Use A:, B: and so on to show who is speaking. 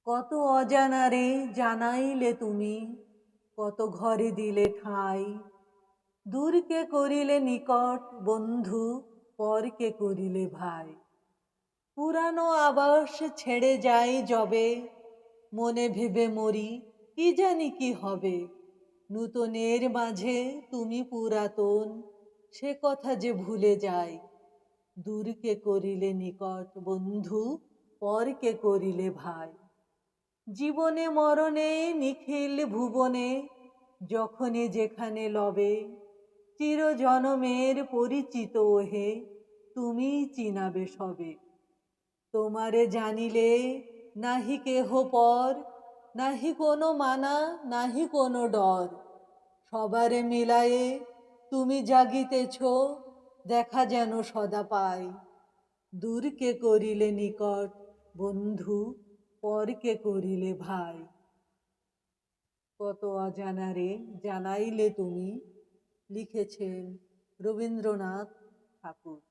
A: কত অজানারে জানাইলে তুমি, কত ঘরে দিলে ঠাঁই। দূরকে করিলে নিকট বন্ধু, পরকে করিলে ভাই। পুরানো আবাস ছেড়ে যাই যবে, মনে ভেবে মরি কি জানি কি হবে। নূতনের মাঝে তুমি পুরাতন, সে কথা যে ভুলে যাই। দূরকে করিলে নিকট বন্ধু, পরকে করিলে ভাই। জীবনে মরণে নিখিল ভুবনে, যখনই যেখানে লবে, চিরজনমের পরিচিত ওহে, তুমিই চিনাবে সবে। তোমারে জানিলে নাহি কেহ পর, নাহি কোনো মানা নাহি কোনো ডর। সবারে মিলায়ে তুমি জাগিতেছ, দেখা যেন সদা পাই। দূরকে করিলে নিকট বন্ধু, পরকে করিলে ভাই। কত অজানারে জানাইলে তুমি, লিখেছেন রবীন্দ্রনাথ ঠাকুর।